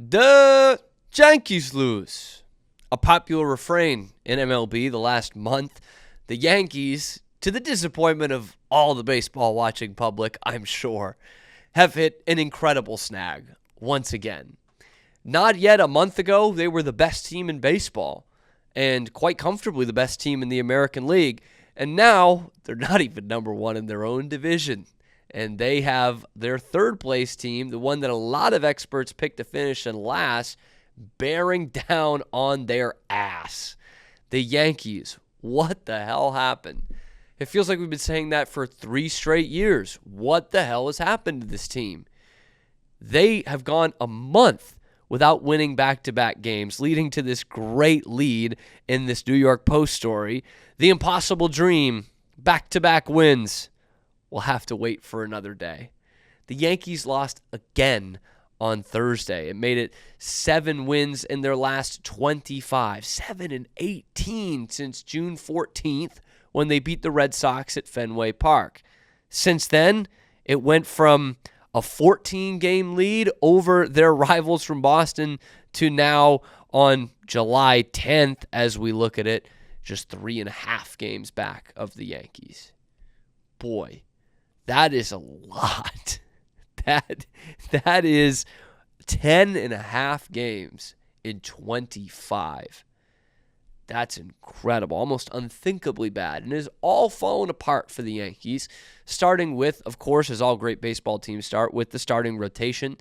The Yankees lose. A popular refrain in MLB the last month. The Yankees, to the disappointment of all the baseball watching public, I'm sure, have hit an incredible snag once again. Not yet a month ago, they were the best team in baseball and quite comfortably the best team in the American League. And now they're not even number one in their own division. And they have their third place team, the one that a lot of experts picked to finish in last, bearing down on their ass. The Yankees, what the hell happened? It feels like we've been saying that for 3 straight years. What the hell has happened to this team? They have gone a month without winning back-to-back games, leading to this great lead in this New York Post story. The impossible dream, back-to-back wins. We'll have to wait for another day. The Yankees lost again on Thursday. It made it 7 wins in their last 25. 7-18 since June 14th when they beat the Red Sox at Fenway Park. Since then, it went from a 14-game lead over their rivals from Boston to now on July 10th, as we look at it, just 3.5 games back of the Yankees. Boy, that is a lot. That is 10.5 games in 25. That's incredible, almost unthinkably bad, and it has all fallen apart for the Yankees, starting with, of course, as all great baseball teams start, with the starting rotation.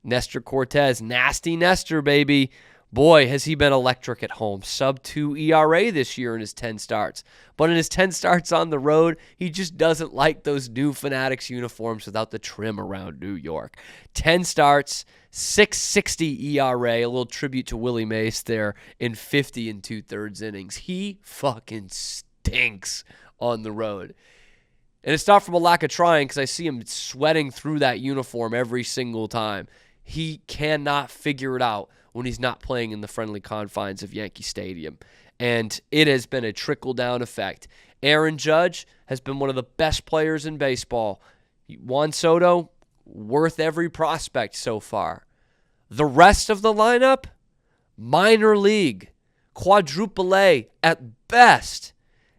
Nestor Cortes, nasty Nestor, baby. Boy, has he been electric at home. Sub-2 ERA this year in his 10 starts. But in his 10 starts on the road, he just doesn't like those new Fanatics uniforms without the trim around New York. 10 starts, 6.60 ERA, a little tribute to Willie Mays there in 50 2/3 innings. He fucking stinks on the road. And it's not from a lack of trying, because I see him sweating through that uniform every single time. He cannot figure it out when he's not playing in the friendly confines of Yankee Stadium. And it has been a trickle-down effect. Aaron Judge has been one of the best players in baseball. Juan Soto, worth every prospect so far. The rest of the lineup, minor league, quadruple A at best.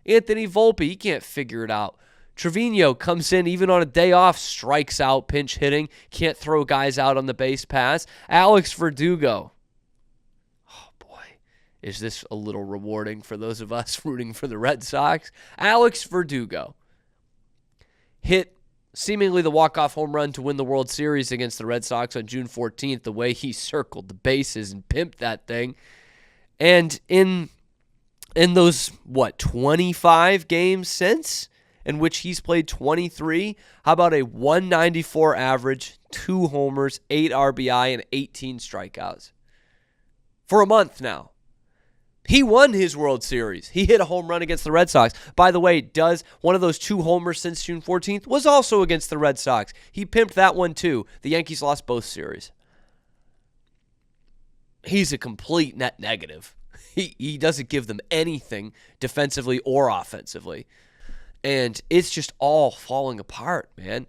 Anthony Volpe, he can't figure it out. Trevino comes in even on a day off, strikes out, pinch hitting, can't throw guys out on the base pass. Alex Verdugo. Oh boy, is this a little rewarding for those of us rooting for the Red Sox? Alex Verdugo hit seemingly the walk-off home run to win the World Series against the Red Sox on June 14th, the way he circled the bases and pimped that thing. And in those, 25 games since, in which he's played 23, how about a 194 average, 2 homers, 8 RBI, and 18 strikeouts? For a month now. He won his World Series. He hit a home run against the Red Sox. By the way, does one of those 2 homers since June 14th was also against the Red Sox. He pimped that one too. The Yankees lost both series. He's a complete net negative. He doesn't give them anything defensively or offensively. And it's just all falling apart, man.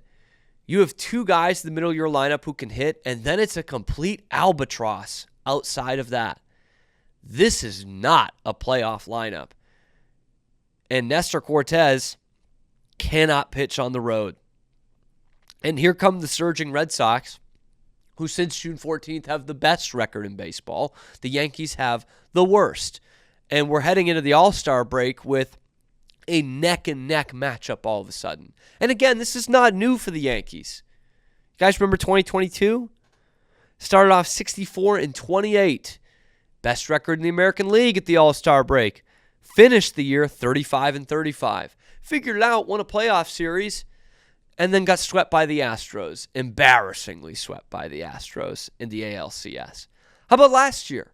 You have 2 guys in the middle of your lineup who can hit, and then it's a complete albatross outside of that. This is not a playoff lineup. And Nestor Cortes cannot pitch on the road. And here come the surging Red Sox, who since June 14th have the best record in baseball. The Yankees have the worst. And we're heading into the All-Star break with a neck-and-neck matchup all of a sudden. And again, this is not new for the Yankees. You guys remember 2022? Started off 64-28. Best record in the American League at the All-Star break. Finished the year 35-35. Figured it out, won a playoff series, and then got swept by the Astros. Embarrassingly swept by the Astros in the ALCS. How about last year?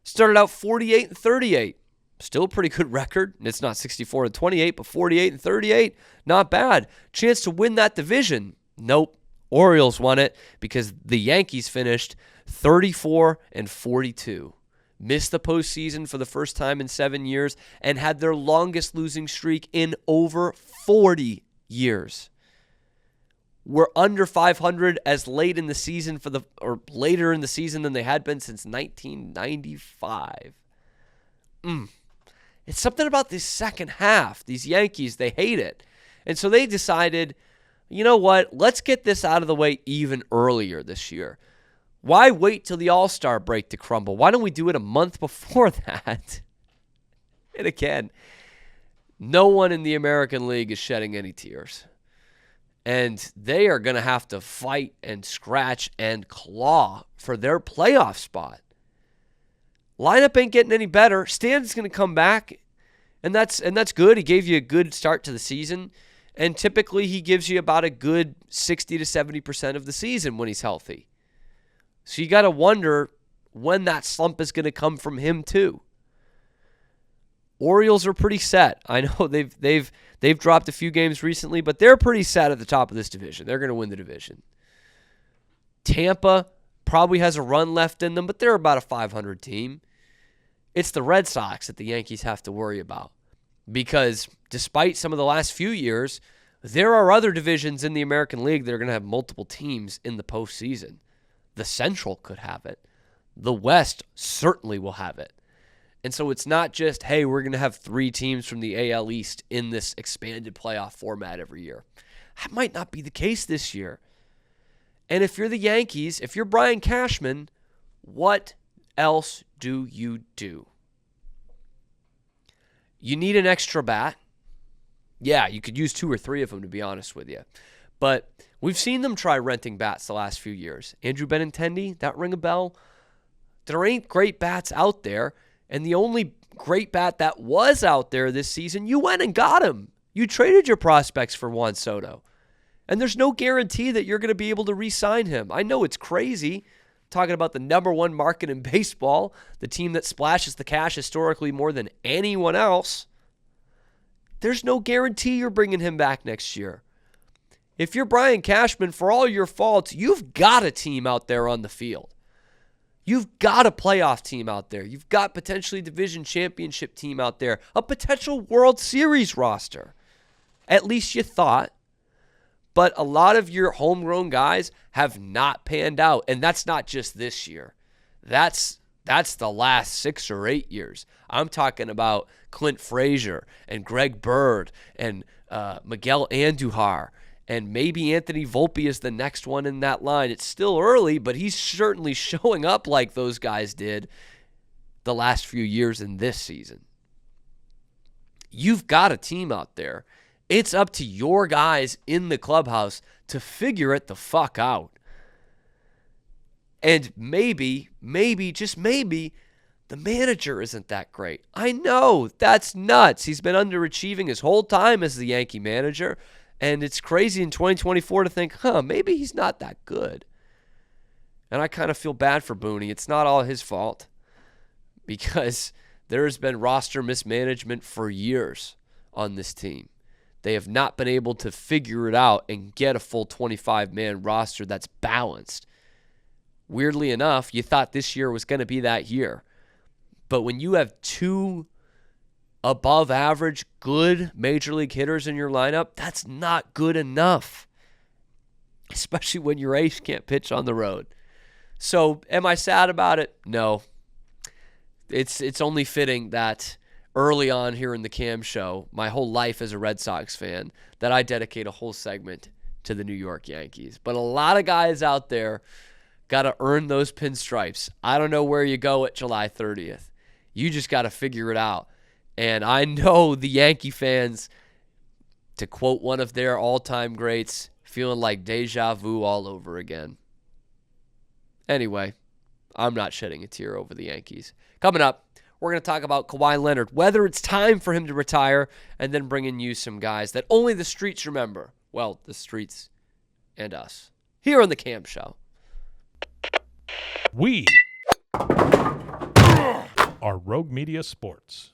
Started out 48-38. Still a pretty good record. It's not 64-28, but 48-38. Not bad. Chance to win that division. Nope. Orioles won it because the Yankees finished 34-42. Missed the postseason for the first time in 7 years and had their longest losing streak in over 40 years. were under 500 as late in the season or later in the season than they had been since 1995. It's something about this second half. These Yankees, they hate it. And so they decided, you know what? Let's get this out of the way even earlier this year. Why wait till the All-Star break to crumble? Why don't we do it a month before that? And again, no one in the American League is shedding any tears. And they are going to have to fight and scratch and claw for their playoff spot. Lineup ain't getting any better. Stan's going to come back, and that's good. He gave you a good start to the season, and typically he gives you about a good 60 to 70% of the season when he's healthy. So you got to wonder when that slump is going to come from him too. Orioles are pretty set. I know they've dropped a few games recently, but they're pretty set at the top of this division. They're going to win the division. Tampa probably has a run left in them, but they're about a 500 team. It's the Red Sox that the Yankees have to worry about because despite some of the last few years, there are other divisions in the American League that are going to have multiple teams in the postseason. The Central could have it. The West certainly will have it. And so it's not just, hey, we're going to have 3 teams from the AL East in this expanded playoff format every year. That might not be the case this year. And if you're the Yankees, if you're Brian Cashman, what else do you do? You need an extra bat. Yeah, you could use 2 or 3 of them, to be honest with you. But we've seen them try renting bats the last few years. Andrew Benintendi, that ring a bell? There ain't great bats out there. And the only great bat that was out there this season, you went and got him. You traded your prospects for Juan Soto. And there's no guarantee that you're going to be able to re-sign him. I know it's crazy. Talking about the number 1 market in baseball, the team that splashes the cash historically more than anyone else. There's no guarantee you're bringing him back next year. If you're Brian Cashman, for all your faults, you've got a team out there on the field. You've got a playoff team out there. You've got potentially a division championship team out there. A potential World Series roster. At least you thought. But a lot of your homegrown guys have not panned out. And that's not just this year. That's the last 6 or 8 years. I'm talking about Clint Frazier and Greg Bird and Miguel Andujar. And maybe Anthony Volpe is the next one in that line. It's still early, but he's certainly showing up like those guys did the last few years in this season. You've got a team out there. It's up to your guys in the clubhouse to figure it the fuck out. And maybe, just maybe, the manager isn't that great. I know, that's nuts. He's been underachieving his whole time as the Yankee manager. And it's crazy in 2024 to think, maybe he's not that good. And I kind of feel bad for Booney. It's not all his fault because there has been roster mismanagement for years on this team. They have not been able to figure it out and get a full 25-man roster that's balanced. Weirdly enough, you thought this year was going to be that year. But when you have 2 above average, good major league hitters in your lineup, that's not good enough. Especially when your ace can't pitch on the road. So, am I sad about it? No. It's only fitting that early on here in the Cam Show, my whole life as a Red Sox fan, that I dedicate a whole segment to the New York Yankees. But a lot of guys out there got to earn those pinstripes. I don't know where you go at July 30th. You just got to figure it out. And I know the Yankee fans, to quote one of their all-time greats, feeling like deja vu all over again. Anyway, I'm not shedding a tear over the Yankees. Coming up, we're going to talk about Kawhi Leonard, whether it's time for him to retire, and then bring in you some guys that only the streets remember. Well, the streets and us. Here on the Cam Show. We are Rogue Media Sports.